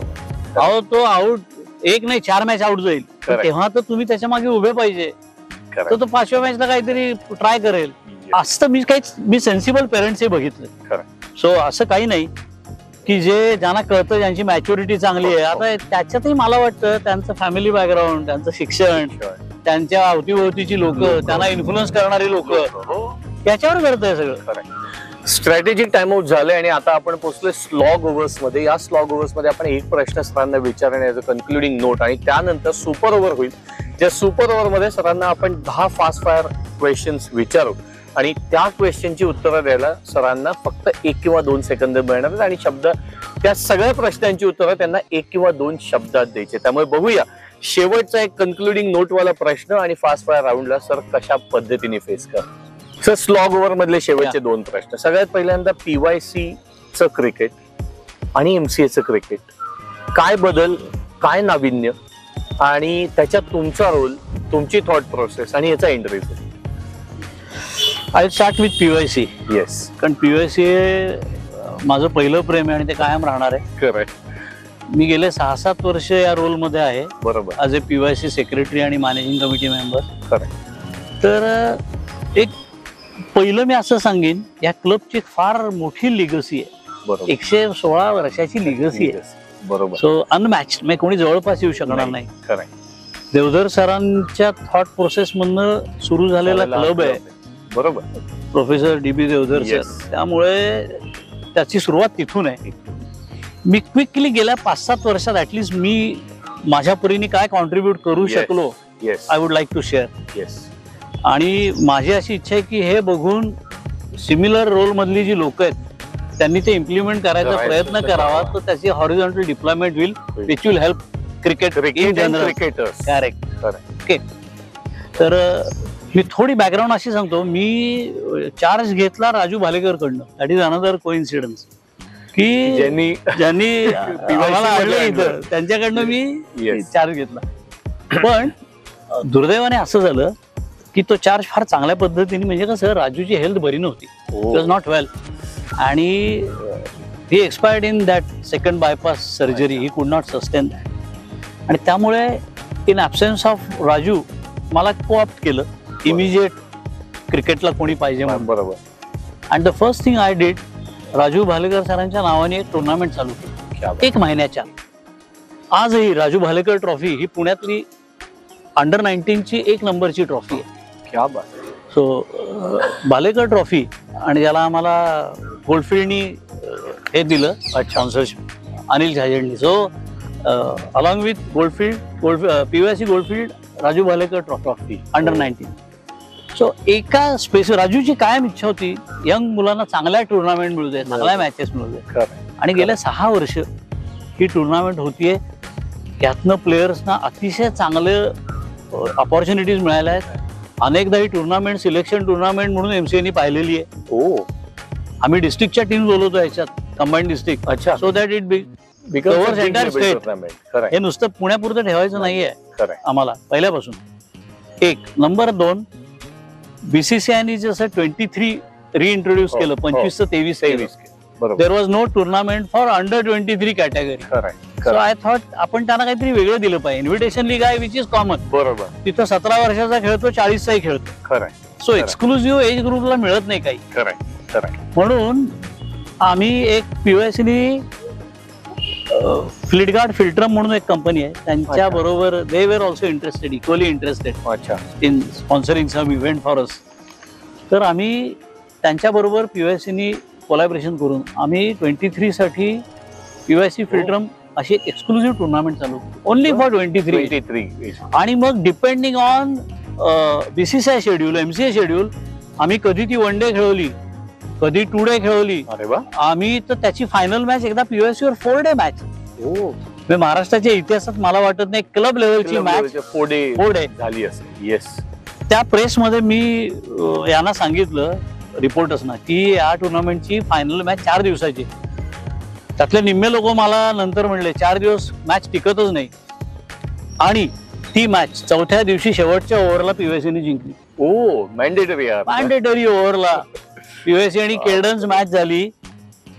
अहो, तो आउट 1 नाही 4 मॅच आउट जाईल, तेव्हा तर तुम्ही त्याच्या मागे उभे पाहिजे. तर तो 5व्या मॅचला काहीतरी ट्राय करेल. असं मी सेन्सिबल पेरेंट्स हे बघितले. सो असं काही नाही की जे ज्यांना कळतं, ज्यांची मॅच्युरिटी चांगली आहे. आता त्याच्यातही मला वाटतं त्यांचं फॅमिली बॅकग्राऊंड, त्यांचं शिक्षण, त्यांच्या अवतीभोवतीची लोक, त्यांना इन्फ्लुएन्स करणारी लोक, त्याच्यावर घडतंय सगळं. स्ट्रॅटेजिक टाइम आउट झालंय आणि आता आपण पोहोचलोय स्लॉग ओव्हर्स मध्ये. या स्लॉग ओव्हर्स मध्ये आपण एक प्रश्न सरांना विचारण्याचं कन्क्लुडिंग नोट, आणि त्यानंतर सुपर ओव्हर होईल. ज्या सुपर ओव्हर मध्ये सरांना आपण 10 फास्ट फायर क्वेश्चन्स विचारू आणि त्या क्वेश्चनची उत्तरं द्यायला सरांना फक्त 1 किंवा 2 सेकंद मिळणार आहेत. आणि शब्द, त्या सगळ्या प्रश्नांची उत्तरं त्यांना 1 किंवा 2 शब्दात द्यायचे. त्यामुळे बघूया शेवटचा एक कन्क्लुडिंग नोट वाला प्रश्न आणि फास्ट फायर राऊंडला सर कशा पद्धतीने फेस कर. सर, स्लॉग ओव्हर मधले शेवटचे 2 प्रश्न. सगळ्यात पहिल्यांदा पीवायसी च क्रिकेट आणि MCA च क्रिकेट, काय बदल, काय नाविन्य, आणि त्याच्यात तुमचा रोल, तुमची थॉट प्रोसेस आणि याचा end result. I start with PYC. Yes. कारण पीवायसी माझं पहिलं प्रेम आहे आणि ते कायम राहणार आहे. करेक्ट. मी गेले 6-7 वर्ष या रोल मध्ये आहे. बरोबर. ॲज अ पीवायसी सेक्रेटरी आणि मॅनेजिंग कमिटी मेंबर. करेक्ट. तर एक पहिलं मी असं सांगेन, या क्लबची फार मोठी लिगसी आहे. बरोबर. 116 वर्षाची लिगसी आहे. बरोबर. सो अनमॅच्ड, म्हणजे कोणी जवळपास येऊ शकणार नाही. करेक्ट. देवधर सरांच्या थॉट प्रोसेस मधनं सुरू झालेला क्लब आहे. बरोबर. प्रोफेसर DB देवधर सर, त्यामुळे त्याची सुरुवात तिथून आहे. मी क्विकली गेल्या 5-7 वर्षात ऍटलिस्ट मी माझ्या परीने काय कॉन्ट्रीब्युट करू शकलो, I would like to share. Yes. आणि माझी अशी इच्छा आहे की हे बघून सिमिलर रोल मधली जी लोक आहेत त्यांनी ते इम्प्लिमेंट करायचा प्रयत्न करावा, तर त्याची हॉरिझॉन्टल डिप्लॉयमेंट होईल, which will help cricket in general. Correct. Okay. तर मी थोडी बॅकग्राऊंड अशी सांगतो. मी चार्ज घेतला राजू भालेकर कडनं. दॅट इज अनदर कोइन्सिडन्स की ज्यांनी आम्हाला आणलं इथं, त्यांच्याकडनं मी चार्ज घेतला. पण दुर्दैवाने असं झालं की तो चार्ज फार चांगल्या पद्धतीने, म्हणजे कसं, राजूची हेल्थ बरी नव्हती, इट वॉज नॉट वेल, आणि he expired in that second bypass surgery. He could not sustain that. आणि त्यामुळे इन ॲब्सेन्स ऑफ राजू मला कोऑप्ट केलं इमिजिएट क्रिकेटला कोणी पाहिजे म्हणून. बरोबर. And the first thing I did Raju Bhalekar सरांच्या नावाने एक टुर्नामेंट चालू केली क्या बात. 1 महिन्याच्या. आजही राजू भालेकर ट्रॉफी ही पुण्यातली अंडर 19ची 1 नंबरची ट्रॉफी आहे. क्या बात. सो भालेकर ट्रॉफी, आणि ज्याला आम्हाला गोल्डफिल्डनी हे दिलं स्पॉन्सरशिप, अनिल झाजेंनी. So along with Goldfield PYC Goldfield Raju Bhalekar trophy under 19. So एका स्पेस राजूची कायम इच्छा होती यंग मुलांना चांगल्या टुर्नामेंट मिळू दे, चांगल्या मॅचेस मिळू दे. खरं. आणि गेल्या 6 वर्ष ही टुर्नामेंट होतीये. त्यातनं प्लेयर्सना अतिशय चांगले अपॉर्च्युनिटीज मिळाल्या आहेत. अनेकदा ही टुर्नामेंट सिलेक्शन टुर्नामेंट म्हणून MCAनी पाहिलेली आहे. ओ, आम्ही डिस्ट्रिक्टच्या टीम बोलवतो याच्यात, कंबाईंड डिस्ट्रिक्ट. अच्छा. So that it Because entire state. खरं हे नुसतं पुण्यापुरतं ठेवायचं नाहीये खरं. आम्हाला पहिल्यापासून. 1 नंबर 2, BCCIनी जसं 23 रिइंट्रोड्यूस केलं, 25 ते 23. बरोबर. There was no tournament for under 23 category. So I thought आपण त्यांना काहीतरी वेगळं दिलं पाहिजे. इन्व्हिटेशन लीग आहे विच इज कॉमन. बरोबर. तिथं 17 वर्षाचा खेळतो, 40चाही खेळतो. खरं. सो एक्सक्लुझिव्ह एज ग्रुपला मिळत नाही काही. खरं. म्हणून आम्ही एक PYCनी फ्लिटगार्ड फिल्ट्रम म्हणून एक कंपनी आहे, त्यांच्या बरोबर they were also interested, equally interested अच्छा. In sponsoring some event for us. तर आम्ही त्यांच्याबरोबर PYCनी कोलॅबरेशन करून आम्ही 23 साठी PYC फिल्ट्रम अशी एक एक्सक्लुझिव्ह टुर्नामेंट चालू, ओनली फॉर 23. आणि मग depending on BCCI schedule, MCA schedule, आम्ही कधी ती 1 डे खेळवली, कधी 2 डे खेळवली. अरे वा. आम्ही तर त्याची फायनल मॅच एकदा PYC वर 4 डे मॅच. महाराष्ट्राच्या इतिहासात मला वाटत नाही क्लब लेवलची मॅच 4 डे झाली असेल. येस. त्या प्रेसमध्ये मी यांना सांगितलं, रिपोर्टर्सना, की या टुर्नामेंटची फायनल मॅच 4 दिवसाची. त्यातले निम्मे लोक मला नंतर म्हणले 4 दिवस मॅच टिकतच नाही. आणि ती मॅच 4थ्या दिवशी शेवटच्या ओव्हरला PYCनी जिंकली. ओ, मॅन्डेटरी ओव्हरला PYC आणि केल्डन्स मॅच झाली.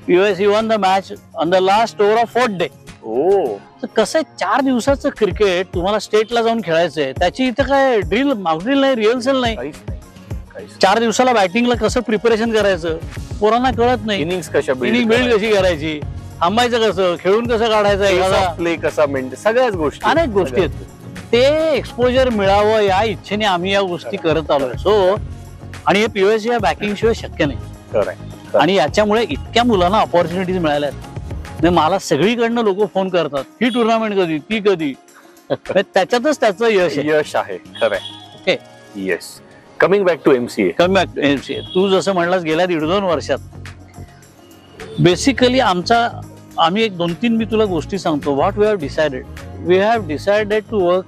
PYC won the match on the last over of 4th day. ओ, कसं 4 दिवसाचं क्रिकेट तुम्हाला स्टेटला जाऊन खेळायचंय, त्याची इथं काय मॉक ड्रिल नाही, रिहर्सल नाही. 4 दिवसाला बॅटिंगला कसं प्रिपरेशन करायचं पोरांना कळत नाही. इनिंग बिल्ड कशी करायची, थांबायचं कसं, खेळून कसं काढायचं, एखादा प्ले कसा मेंटेन, सगळ्याच गोष्टी, अनेक गोष्टी आहेत. ते एक्सपोजर मिळावं या इच्छेने आम्ही या गोष्टी करत आलोय. सो आणि हे PYC या बॅकिंग शिवाय शक्य नाही. आणि याच्यामुळे इतक्या मुलांना ऑपॉर्च्युनिटीज मिळाल्या आहेत. मला सगळीकडनं लोक फोन करतात, ही टुर्नामेंट कधी, ती कधी. त्याच्यातच त्याचं यश आहे. खरंय. Okay. Yes. Coming back to MCA. तू जसं म्हणलास गेल्या 1.5-2 वर्षात बेसिकली आम्ही एक 2-3 मी तुला गोष्टी सांगतो. What we have decided to work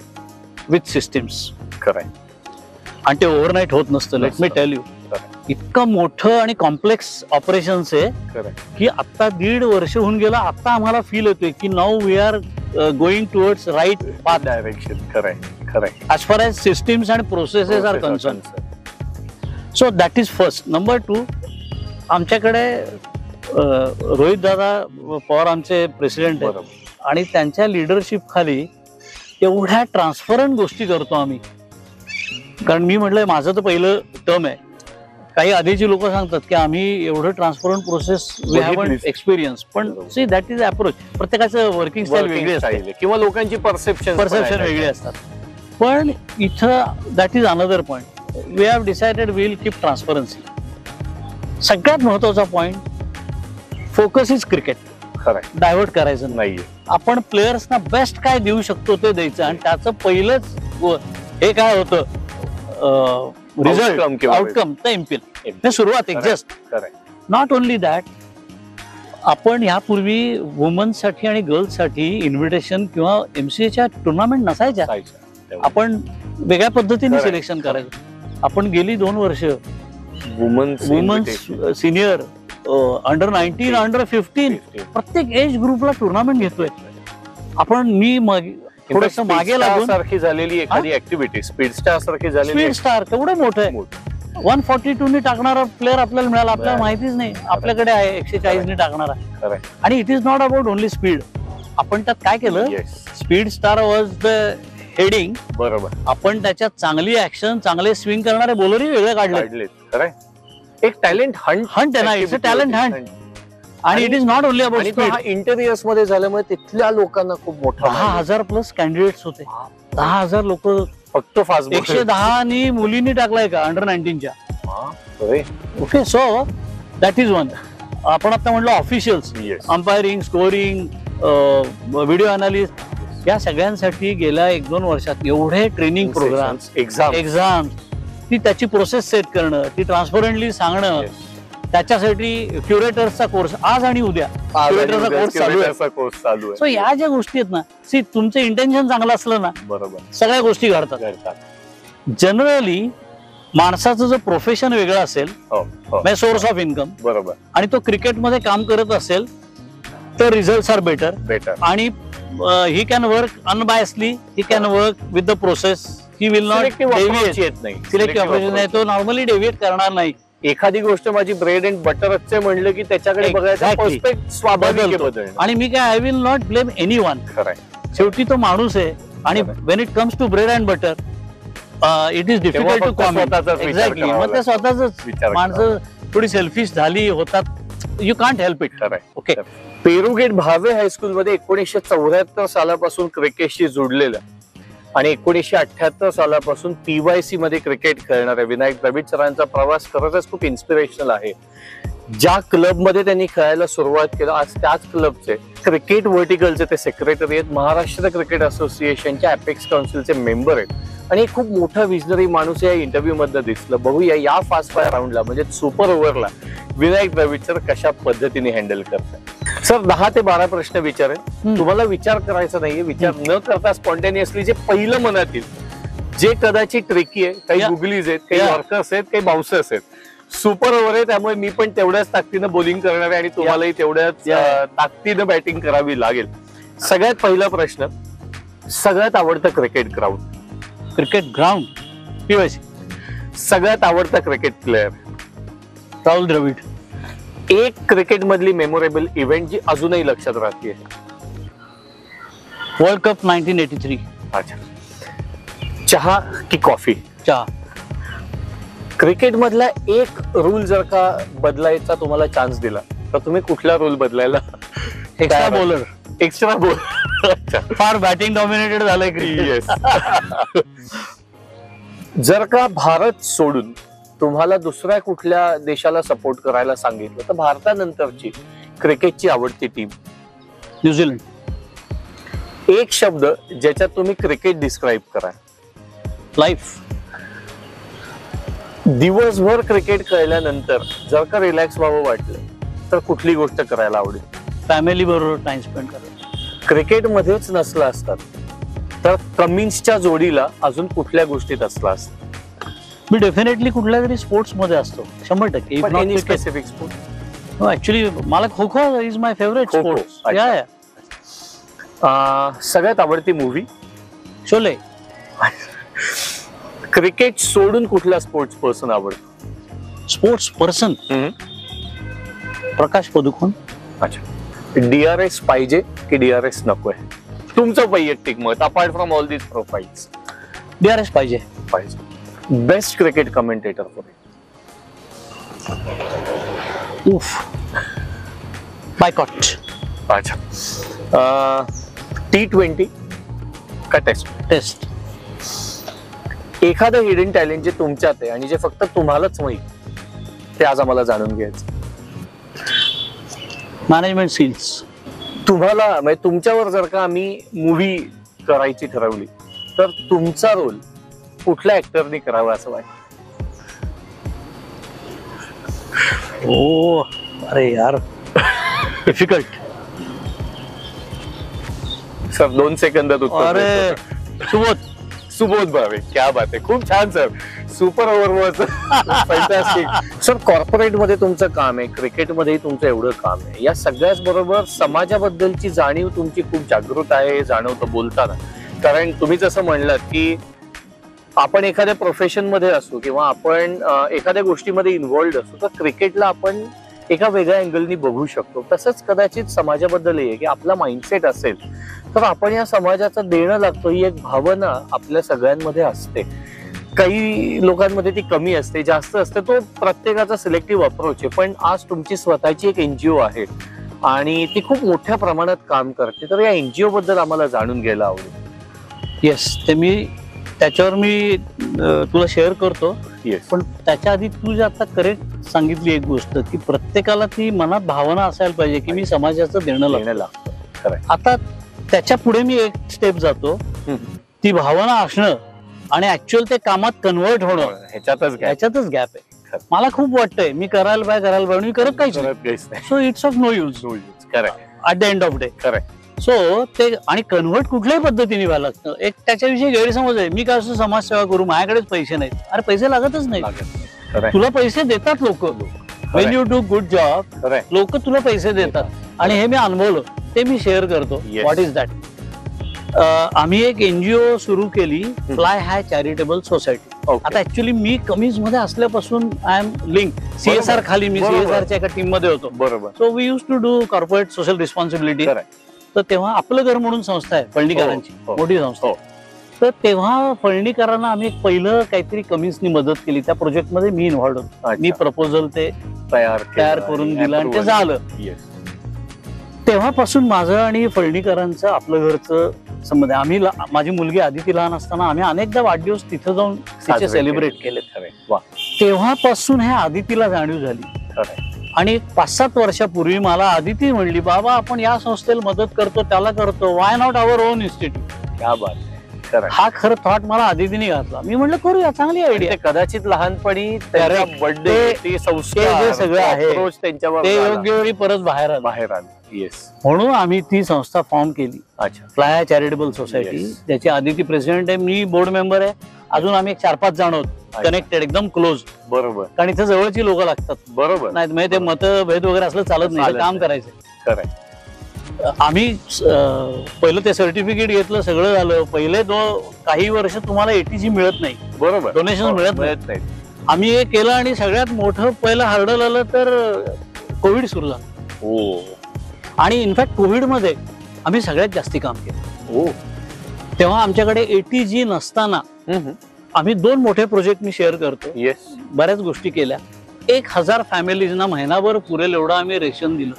with systems. खरंय. आणि ते ओव्हरनाईट होत नसतं. लेट मी टेल यू, इतकं मोठं आणि कॉम्प्लेक्स ऑपरेशन्स आहे की आता 1.5 वर्ष होऊन गेलं. आता आम्हाला फील येतोय की now we are going towards right path direction. खरंय. As far as systems and processes are concern. So that is first. Number 2, आमच्याकडे रोहित दादा पवार आमचे प्रेसिडेंट आहेत, आणि त्यांच्या लिडरशिप खाली एवढ्या ट्रान्सपरंट गोष्टी करतो आम्ही. कारण मी म्हटलंय माझं तर पहिलं टर्म आहे. काही आधीची लोक सांगतात की आम्ही एवढं transparent process we have experience, पण सी दॅट इज अप्रोच. प्रत्येकाचं वर्किंग स्टाईल वेगळी असते किंवा लोकांची परसेप्शन वेगळी असतात. पण इथं that is another point. We have decided will keep transparency. सगळ्यात महत्वाचा पॉइंट, फोकस इज क्रिकेट. खरंय. डायव्हर्ट करायचं नाहीये. आपण प्लेयर्सना बेस्ट काय देऊ शकतो ते द्यायचं. आणि त्याचं पहिलंच हे काय होतं, रिझल्ट, आउटकम, तर एम्पिल. सुरुवात जस्ट. नॉट ओनली दॅट, आपण यापूर्वी वुमन्ससाठी आणि गर्ल्ससाठी इन्व्हिटेशन किंवा MCAच्या टुर्नामेंट नसायच्या. आपण वेगळ्या पद्धतीने सिलेक्शन करायचं. आपण गेली 2 वर्ष वुमन्स सिनियर, अंडर 19, अंडर 15 प्रत्येक एज ग्रुपला टुर्नामेंट घेतोय आपण. मी थोडस मागे लागून सारखी झालेली एखादी ऍक्टिव्हिटी, स्पीड स्टार सारखी झालेली. स्पीड स्टार तेवढं मोठं आहे. 142 ने टाकणारा प्लेअर आपल्याला मिळाला, आपल्याला माहितीच नाही. आपल्याकडे आहे 140 ने टाकणारा. आणि it is not about only speed. आपण त्यात काय केलं, speed star was the heading. बरोबर. आपण त्याच्यात चांगली ऍक्शन, चांगले स्विंग करणारे बॉलरही वेगळे काढले. एक टॅलेंट हंट आहे ना. It's a talent hunt. आणि it is not only about आणि तो स्पीड. हा इंटेरियर्स मध्ये झाल्यामुळे तिथल्या लोकांना खूप मोठा 10,000 प्लस कॅन्डिडेट्स होते. 10,000 लोक. फक्त फास्ट 110 आणि मुलींनी टाकलाय का अंडर 19च्या. Okay, so that is one. आपण आता म्हणलं officials, umpiring, scoring, video analyst, या सगळ्यांसाठी गेल्या 1-2 वर्षात एवढे ट्रेनिंग प्रोग्राम, एक्झाम, ती त्याची प्रोसेस सेट करणं, ती ट्रान्सपरंटली सांगणं, त्याच्यासाठी क्युरेटर्सचा कोर्स आज आणि उद्या क्युरेटरचा कोर्स चालू आहे. सो या ज्या गोष्टी आहेत ना, सी तुमचं इंटेन्शन चांगलं असलं ना, बरोबर सगळ्या गोष्टी घडतात. जनरली माणसाचं जर प्रोफेशन वेगळं असेल, म्हणजे सोर्स ऑफ इन्कम, बरोबर, आणि तो क्रिकेटमध्ये काम करत असेल तर रिझल्ट्स आर बेटर. आणि he can work unbiasedly, he can work with the process. He will not deviate नाही, सिलेक्टिव्ह अप्रोच नाही, तो नॉर्मली डेव्हिएट करणार नाही. एखादी गोष्ट माझी ब्रेड अँड बटरच म्हणलं की त्याच्याकडे बघायचा पर्स्पेक्टिव्ह स्वाभाविक बदल. आणि मी काय, I will not blame anyone. शेवटी तो माणूस आहे. आणि when it comes to bread and butter, it is difficult to comment. Exactly. मग ते स्वतःच माणसं थोडी सेल्फिश झाली होतात. You can't help it. Okay. Perugate Bhave high school मध्ये 1974 सालापासून क्रिकेटशी जुडलेलं आणि 1978 सालापासून PYC मध्ये क्रिकेट खेळणाऱ्या विनायक द्रविड सरांचा प्रवास खरंच खूप इन्स्पिरेशनल आहे. ज्या क्लब मध्ये त्यांनी खेळायला सुरुवात केलं, आज त्याच क्लबचे क्रिकेट व्हर्टिकलचे ते सेक्रेटरी आहेत, महाराष्ट्र क्रिकेट असोसिएशनच्या अपेक्स काउन्सिलचे मेंबर आहेत आणि एक खूप मोठा विजनरी माणूस या इंटरव्ह्यू मध्ये दिसलं. बघूया या फास्ट फायर राऊंडला, म्हणजे सुपर ओव्हरला विनायक द्रविड सर कशा पद्धतीने हँडल करतात. सर 10 ते 12 प्रश्न विचारेल. तुम्हाला विचार करायचा नाहीये, विचार न करता स्पॉन्टेनियसली जे पहिलं मनात येईल, जे कदाचित ट्रिकी आहे, काही गुगलीज आहेत, काही वर्कर्स आहेत, काही बाउन्सर्स आहेत. सुपर ओव्हर आहे, त्यामुळे मी पण तेवढ्याच ताकदीनं बॉलिंग करणार आहे आणि तुम्हालाही तेवढ्याच ताकदीनं बॅटिंग करावी लागेल. सगळ्यात पहिला प्रश्न, सगळ्यात आवडतं cricket ground. Cricket ground PYC. सगळ्यात आवडता क्रिकेट प्लेअर राहुल द्रविड. एक क्रिकेट मधली मेमोरेबल इव्हेंट जी अजूनही लक्षात राहते. World cup 1983. अच्छा. चहा की कॉफी? चहा. क्रिकेट मधला एक रूल जर का बदलायचा तुम्हाला चान्स दिला तर तुम्ही कुठला रूल बदलायला? Extra bowler. Extra bowler. फार बॅटिंग डॉमिनेटेड झालंय क्रिकेट. जर का भारत सोडून तुम्हाला दुसऱ्या कुठल्या देशाला सपोर्ट करायला सांगितलं तर भारतानंतरची क्रिकेटची आवडती टीम? न्यूझीलंड. एक शब्द ज्याच्यात तुम्ही क्रिकेट डिस्क्राईब करा. लाईफ. दिवसभर क्रिकेट खेळल्यानंतर जर का रिलॅक्स व्हावं वाटलं तर कुठली गोष्ट करायला आवडेल? फॅमिली बरोबर टाइम स्पेंड करायला. क्रिकेट मध्येच नसला असतात तर कमिन्सच्या जोडीला अजून कुठल्या गोष्टीत असला असता? मी डेफिनेटली कुठल्या तरी स्पोर्ट्स मध्ये असतो 100%. Specific sport? ऍक्च्युली मला kho kho is my favourite sports. सगळ्यात आवडती मूवी? शोले. क्रिकेट सोडून कुठला स्पोर्ट्स पर्सन आवडतो? स्पोर्ट्स पर्सन प्रकाश पदुकोण. अच्छा. DRS पाहिजे की DRS नकोय? तुमचं वैयक्तिक मत apart from all this profiles. DRS पाहिजे. Best cricket commentator for? Boycott. अच्छा. T20 का टेस्ट? टेस्ट. एखादं हिडन टॅलेंट जे तुमच्यात आहे आणि जे फक्त तुम्हालाच माहित, ते आज आम्हाला जाणून घ्यायचं. Management skills. तुम्हाला म्हणजे तुमच्यावर जर का आम्ही मूवी करायची ठरवली तर तुमचा रोल कुठल्या ऍक्टरने करावा असं वाटतं? ओ अरे यार, डिफिकल्ट. सर 2 सेकंदात उत्तर. अरे सुबोध भावे. क्या बात आहे, खूप छान sir. Super over. Fantastic. Sir corporate मध्ये तुमचं काम आहे, क्रिकेट मध्येही तुमचं एवढं काम आहे, या सगळ्याच बरोबर समाजाबद्दलची जाणीव तुमची खूप जागृत आहे, जाणवतं बोलताना. कारण तुम्ही जसं म्हणलात की आपण एखाद्या प्रोफेशन मध्ये असू किंवा आपण एखाद्या गोष्टीमध्ये इन्व्हॉल्ड असू तर क्रिकेटला आपण एका वेगळ्या अँगलनी बघू शकतो. तसंच कदाचित समाजाबद्दलही आहे की आपला माइंडसेट असेल तर आपण या समाजाचं देणं लागतो, ही एक भावना आपल्या सगळ्यांमध्ये असते. काही लोकांमध्ये ती कमी असते, जास्त असते, तो प्रत्येकाचा सिलेक्टिव्ह अप्रोच आहे. पण आज तुमची स्वतःची एक NGO आहे आणि ती खूप मोठ्या प्रमाणात काम करते. तर या एनजीओ बद्दल आम्हाला जाणून घ्यायला आवडेल. येस, ते मी त्याच्यावर मी तुला शेअर करतो. येस. पण त्याच्या आधी तू जे आता करेक्ट सांगितली एक गोष्ट, की प्रत्येकाला ती मनात भावना असायला पाहिजे की मी समाजाचं देणं लागतं. खरंय. आता त्याच्या पुढे मी एक स्टेप जातो. ती भावना असणं आणि ऍक्च्युअल ते कामात कन्व्हर्ट होणं, ह्याच्यातच गॅप आहे. मला खूप वाटतंय मी करायला पाहिजे, मी करत काहीच नाही. So it's of no use at the end of day. सो ते आणि कन्व्हर्ट कुठल्याही पद्धतीने व्हायला लागतं. एक त्याच्याविषयी गैरसमज आहे, मी काय असं समाजसेवा करू, माझ्याकडेच पैसे नाहीत. अरे पैसे लागतच नाही, तुला पैसे देतात लोक. Wien you do good job, लोक तुला पैसे देतात. आणि हे मी अनुभवलं, ते मी शेअर करतो. What is that? आम्ही एक एनजीओ सुरू केली, फ्लाय हाय चॅरिटेबल सोसायटी. आता ऍक्च्युअली मी कमीज मध्ये असल्यापासून आय एम लिंक सीएसआर खाली, मी सीएसआरच्या एका टीम मध्ये होतो. बरोबर. So we use to do corporate social responsibility. तर तेव्हा आपलं घर म्हणून संस्था आहे, फळणीकरांची मोठी संस्था. तर तेव्हा फळणीकरांना आम्ही एक पहिलं काहीतरी कमीजनी मदत केली. त्या प्रोजेक्ट मध्ये मी इन्व्हॉल्ड होतो. मी प्रपोजल ते तयार करून दिलं आणि ते झालं. तेव्हापासून माझं आणि फळणीकरांचं आपलं घरचं संबंध आहे. आम्ही माझी मुलगी आदिती लहान असताना आम्ही अनेकदा वाढदिवस तिथं जाऊन तिचे सेलिब्रेट केले. तेव्हापासून हे आदितीला जाणीव झाली. आणि 5-7 वर्षापूर्वी मला आदिती म्हणली, बाबा आपण या संस्थेला मदत करतो, त्याला करतो, why not our own institute. हा खरं थॉट मला आदितीने घातला. मी म्हटलं करूया, चांगली आयडिया. कदाचित लहानपणी बर्थडे जे सगळं आहे ते योग्य वेळी परत बाहेर आलं. येस. म्हणून आम्ही ती संस्था फॉर्म केली, फ्लाय चॅरिटेबल सोसायटी. ज्याची आदिती प्रेसिडेंट आहे, मी बोर्ड मेंबर आहे. अजून आम्ही 4-5 जण आहोत कनेक्टेड, एकदम क्लोज. बरोबर. कारण इथे जवळची लोक लागतात. बरोबर. नाही म्हणजे ते मतभेद वगैरे असलं चालत नाही, काम करायचं. आम्ही पहिलं ते सर्टिफिकेट घेतलं, सगळं झालं. पहिले काही वर्ष तुम्हाला एटीजी मिळत नाही. बरोबर. डोनेशन मिळत नाही. आम्ही हे केलं आणि सगळ्यात मोठं पहिलं हर्डल आलं तर कोविड सुरू झालं. आणि इनफॅक्ट कोविड मध्ये आम्ही सगळ्यात जास्ती काम केलं. तेव्हा आमच्याकडे एटीजी नसताना आम्ही 2 मोठे प्रोजेक्ट मी शेअर करतो. बऱ्याच गोष्टी केल्या. 1000 फॅमिलीजना महिनाभर पुरेल एवढं आम्ही रेशन दिलं,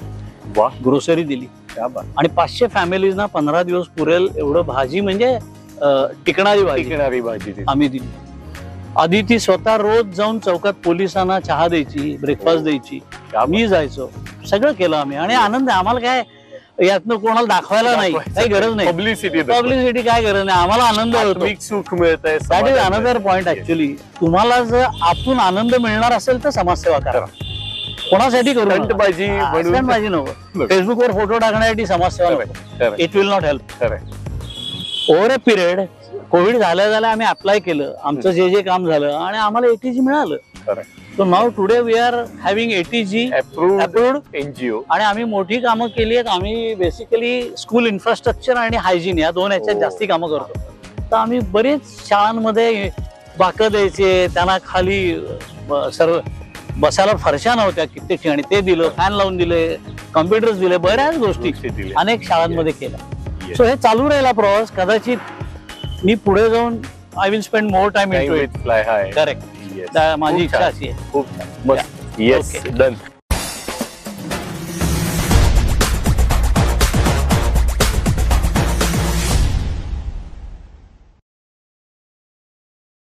ग्रोसरी दिली. आणि 500 फॅमिलीजना 15 दिवस पुरेल एवढं भाजी, म्हणजे टिकणारी भाजी आम्ही दिली. आधी ती स्वतः रोज जाऊन चौकात पोलिसांना चहा द्यायची, ब्रेकफास्ट द्यायची. मी जायचो, सगळं केलं आम्ही. आणि आनंद आहे आम्हाला. काय यातनं कोणाला दाखवायला नाही, काही गरज नाही. पब्लिसिटी काय गरज नाही, आम्हाला आनंद होतो, सुख मिळत. That is another point. Actually तुम्हाला जर आतून आनंद मिळणार असेल तर समाजसेवा करा. कोणासाठी करू पाहिजे नको, फेसबुकवर फोटो टाकण्यासाठी समाजसेवा नको. It will not help. Over a period Covid झाल्या आम्ही अप्लाय केलं, आमचं जे काम झालं आणि आम्हाला एटीजी मिळालं. So now today we are having ATG approved NGO. आणि आम्ही मोठी कामं केली आहेत. आम्ही बेसिकली स्कूल इन्फ्रास्ट्रक्चर आणि हायजीन या 2 ह्याच्यात जास्ती कामं करतो. तर आम्ही बरेच शाळांमध्ये बाकं द्यायचे, त्यांना खाली सर्व बसायला फरशा नव्हत्या कित्येक ठिकाणी, ते दिलं. फॅन लावून दिले, कॉम्प्युटर्स दिले, बऱ्याच गोष्टी अनेक शाळांमध्ये केल्या. सो हे चालू राहिला प्रवास. कदाचित मी पुढे जाऊन I will spend more time into it. Correct. माझी इच्छा अशी आहे. खूप छान. Yes, done.